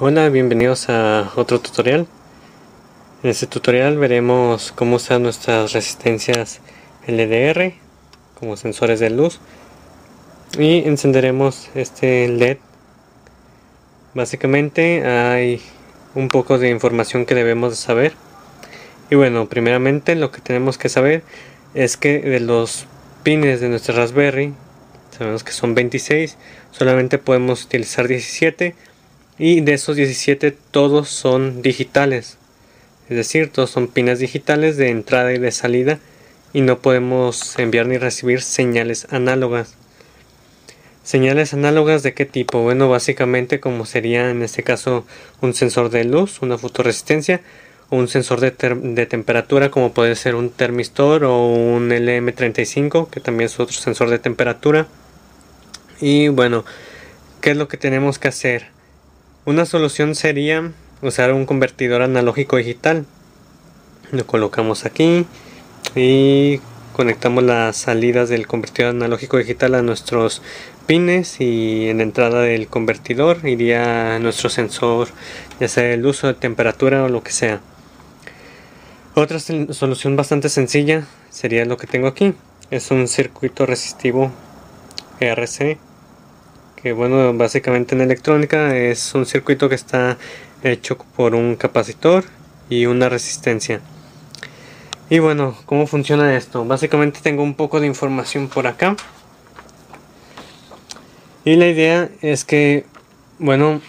Hola, bienvenidos a otro tutorial. En este tutorial veremos cómo usar nuestras resistencias LDR como sensores de luz y encenderemos este LED. Básicamente hay un poco de información que debemos de saber. Y bueno, primeramente lo que tenemos que saber es que de los pines de nuestra Raspberry, sabemos que son 26, solamente podemos utilizar 17. Y de esos 17 todos son digitales, es decir, todos son pines digitales de entrada y de salida, y no podemos enviar ni recibir señales análogas. ¿Señales análogas de qué tipo? Bueno, básicamente como sería en este caso un sensor de luz, una fotoresistencia, o un sensor de temperatura, como puede ser un termistor o un LM35, que también es otro sensor de temperatura. Y bueno, ¿qué es lo que tenemos que hacer? Una solución sería usar un convertidor analógico digital. Lo colocamos aquí y conectamos las salidas del convertidor analógico digital a nuestros pines, y en la entrada del convertidor iría nuestro sensor, ya sea el uso de temperatura o lo que sea. Otra solución bastante sencilla sería lo que tengo aquí. Es un circuito resistivo RC, que bueno, básicamente en electrónica es un circuito que está hecho por un capacitor y una resistencia. Y bueno, ¿cómo funciona esto? Básicamente tengo un poco de información por acá, y la idea es que, bueno,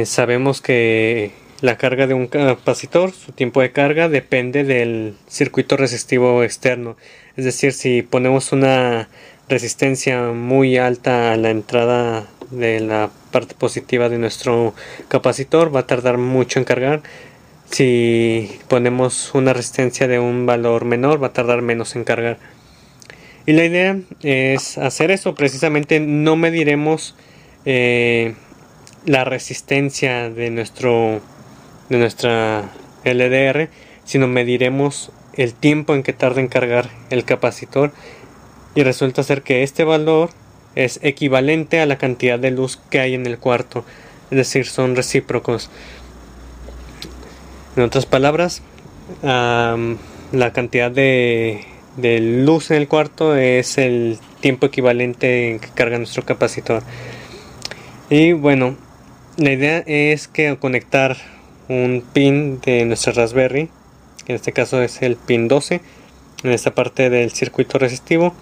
sabemos que la carga de un capacitor, su tiempo de carga depende del circuito resistivo externo. Es decir, si ponemos una resistencia muy alta a la entrada de la parte positiva de nuestro capacitor, va a tardar mucho en cargar. Si ponemos una resistencia de un valor menor, va a tardar menos en cargar. Y la idea es hacer eso. Precisamente no mediremos la resistencia de nuestra LDR, sino mediremos el tiempo en que tarda en cargar el capacitor, y resulta ser que este valor es equivalente a la cantidad de luz que hay en el cuarto, es decir, son recíprocos. En otras palabras, la cantidad de luz en el cuarto es el tiempo equivalente en que carga nuestro capacitor. Y bueno, la idea es que al conectar un pin de nuestra Raspberry, que en este caso es el pin 12, en esta parte del circuito resistivo,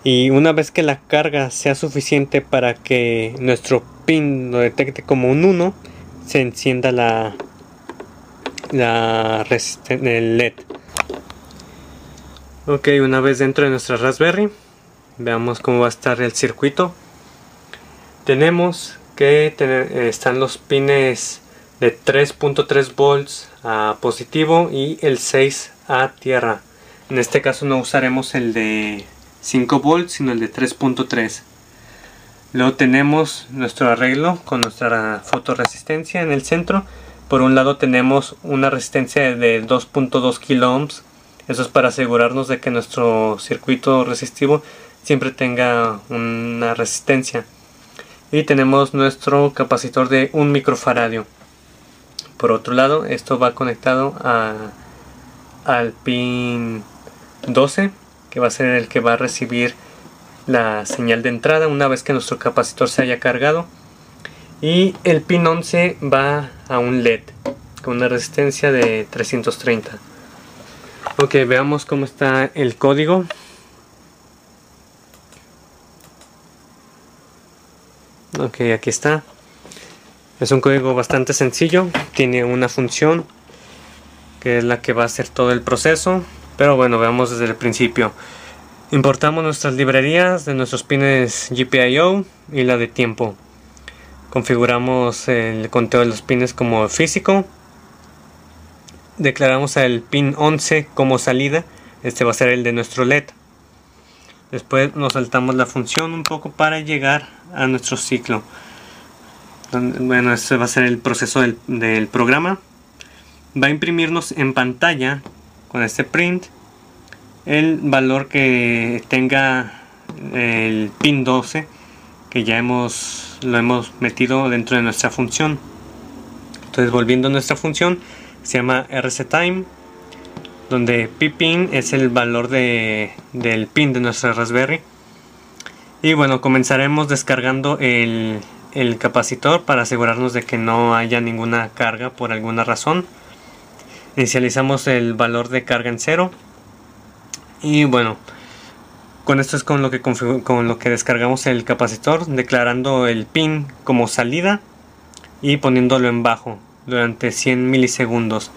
y una vez que la carga sea suficiente para que nuestro pin lo detecte como un 1, se encienda el LED. Ok, una vez dentro de nuestra Raspberry, veamos cómo va a estar el circuito. Tenemos que están los pines de 3.3 volts a positivo y el 6 a tierra. En este caso no usaremos el de 5 volts, sino el de 3.3. Luego tenemos nuestro arreglo con nuestra fotoresistencia en el centro. Por un lado tenemos una resistencia de 2.2 kilo ohms. Eso es para asegurarnos de que nuestro circuito resistivo siempre tenga una resistencia. Y tenemos nuestro capacitor de 1 microfaradio. Por otro lado, esto va conectado al pin 12, que va a ser el que va a recibir la señal de entrada una vez que nuestro capacitor se haya cargado. Y el pin 11 va a un LED con una resistencia de 330. Ok, veamos cómo está el código. Ok, aquí está. Es un código bastante sencillo. Tiene una función que es la que va a hacer todo el proceso. Pero bueno, veamos desde el principio. Importamos nuestras librerías de nuestros pines GPIO y la de tiempo. Configuramos el conteo de los pines como físico. Declaramos el pin 11 como salida. Este va a ser el de nuestro LED. Después nos saltamos la función un poco para llegar a nuestro ciclo. Bueno, este va a ser el proceso del programa. Va a imprimirnos en pantalla con este print el valor que tenga el pin 12, que ya lo hemos metido dentro de nuestra función. Entonces, volviendo a nuestra función, se llama rctime, donde ppin es el valor del pin de nuestra Raspberry. Y bueno, comenzaremos descargando el capacitor para asegurarnos de que no haya ninguna carga por alguna razón. Inicializamos el valor de carga en 0. Y bueno, con esto es con lo que descargamos el capacitor, declarando el pin como salida y poniéndolo en bajo durante 100 milisegundos.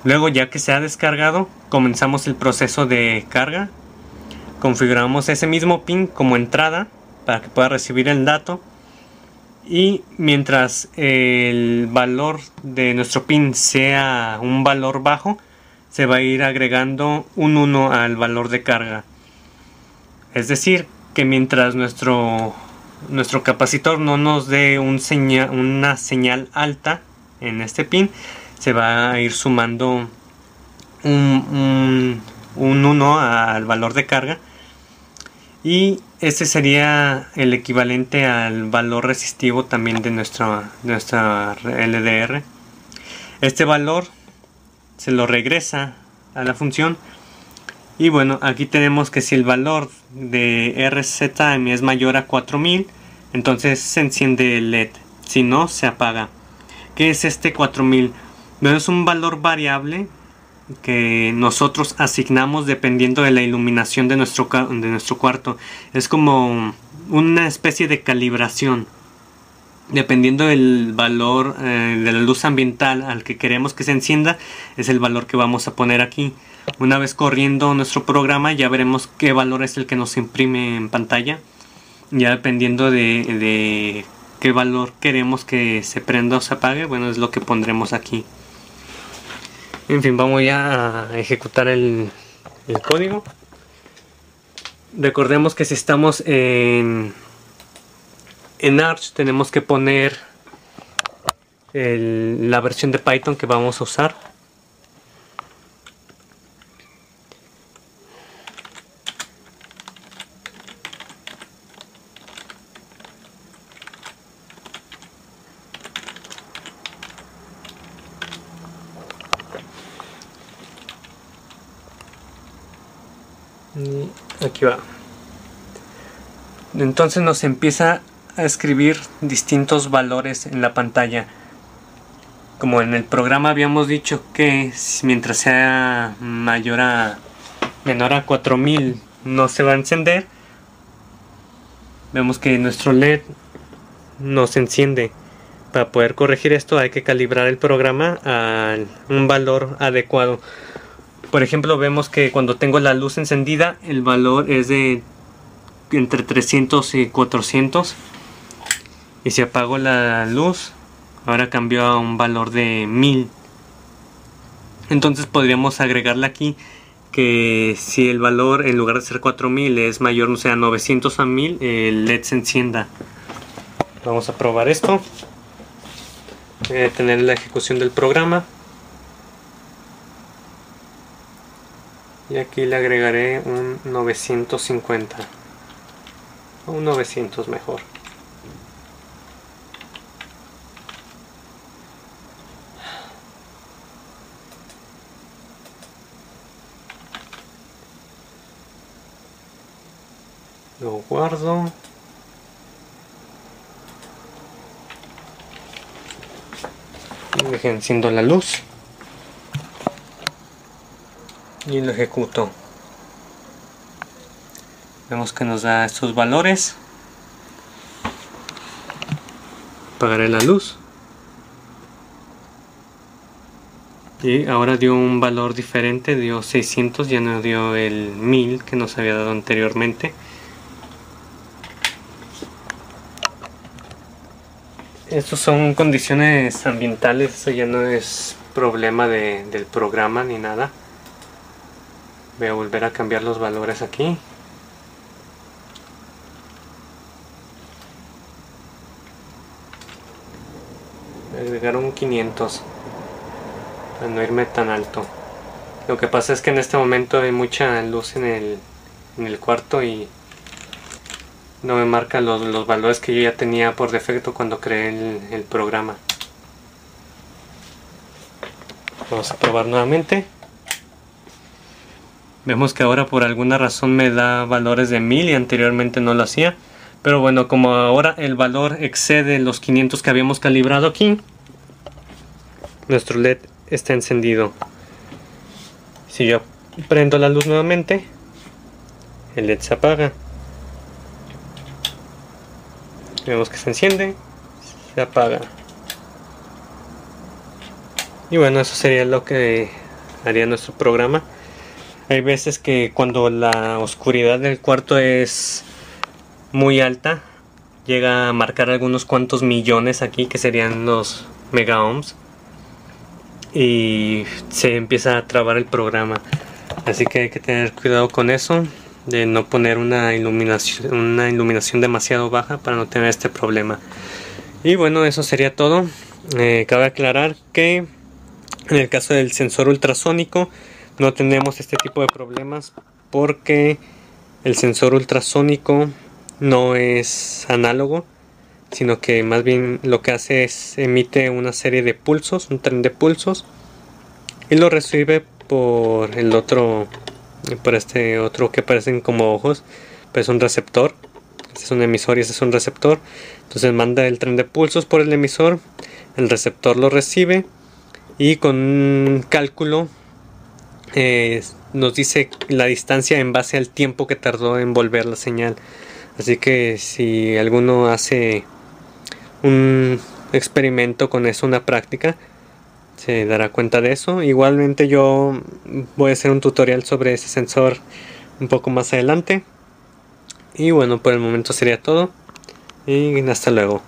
Luego, ya que se ha descargado, comenzamos el proceso de carga. Configuramos ese mismo pin como entrada para que pueda recibir el dato, y mientras el valor de nuestro pin sea un valor bajo, se va a ir agregando un 1 al valor de carga. Es decir, que mientras nuestro capacitor no nos dé una señal alta en este pin, se va a ir sumando un 1 al valor de carga, y este sería el equivalente al valor resistivo también de nuestra LDR. Este valor se lo regresa a la función. Y bueno, aquí tenemos que si el valor de rctime es mayor a 4000, entonces se enciende el LED. Si no, se apaga. ¿Qué es este 4000? No, es un valor variable que nosotros asignamos dependiendo de la iluminación de nuestro cuarto. Es como una especie de calibración. Dependiendo del valor de la luz ambiental al que queremos que se encienda, es el valor que vamos a poner aquí. Una vez corriendo nuestro programa, ya veremos qué valor es el que nos imprime en pantalla. Ya dependiendo de qué valor queremos que se prenda o se apague, bueno, es lo que pondremos aquí. En fin, vamos ya a ejecutar el código. Recordemos que si estamos en Arch, tenemos que poner la versión de Python que vamos a usar. Y aquí va. Entonces nos empieza a escribir distintos valores en la pantalla. Como en el programa habíamos dicho que mientras sea menor a 4000 no se va a encender, vemos que nuestro LED no se enciende. Para poder corregir esto hay que calibrar el programa a un valor adecuado. Por ejemplo, vemos que cuando tengo la luz encendida, el valor es de entre 300 y 400. Y si apago la luz, ahora cambió a un valor de 1000. Entonces podríamos agregarle aquí que si el valor en lugar de ser 4000 es mayor, o sea, 900 a 1000, el LED se encienda. Vamos a probar esto. Voy a detener la ejecución del programa. Y aquí le agregaré un 950. O un 900 mejor. Lo guardo. Deje enciendo la luz. Y lo ejecuto. Vemos que nos da estos valores. Apagaré la luz. Y ahora dio un valor diferente, dio 600, ya no dio el 1000 que nos había dado anteriormente. Estos son condiciones ambientales, eso ya no es problema del programa ni nada. Voy a volver a cambiar los valores aquí. Voy a agregar un 500 para no irme tan alto. Lo que pasa es que en este momento hay mucha luz en el cuarto y no me marca los valores que yo ya tenía por defecto cuando creé el programa. Vamos a probar nuevamente. Vemos que ahora por alguna razón me da valores de 1000 y anteriormente no lo hacía. Pero bueno, como ahora el valor excede los 500 que habíamos calibrado aquí, nuestro LED está encendido. Si yo prendo la luz nuevamente, el LED se apaga. Vemos que se enciende, se apaga. Y bueno, eso sería lo que haría nuestro programa. Hay veces que cuando la oscuridad del cuarto es muy alta, llega a marcar algunos cuantos millones aquí, que serían los mega ohms, y se empieza a trabar el programa. Así que hay que tener cuidado con eso, de no poner una iluminación demasiado baja para no tener este problema. Y bueno, eso sería todo. Cabe aclarar que en el caso del sensor ultrasónico no tenemos este tipo de problemas, porque el sensor ultrasónico no es análogo, sino que más bien lo que hace es emite una serie de pulsos, un tren de pulsos, y lo recibe por este otro que parecen como ojos, pero es un receptor. Este es un emisor y este es un receptor. Entonces manda el tren de pulsos por el emisor, el receptor lo recibe y con un cálculo nos dice la distancia en base al tiempo que tardó en volver la señal. Así que si alguno hace un experimento con eso, una práctica, se dará cuenta de eso. Igualmente yo voy a hacer un tutorial sobre ese sensor un poco más adelante. Y bueno, por el momento sería todo y hasta luego.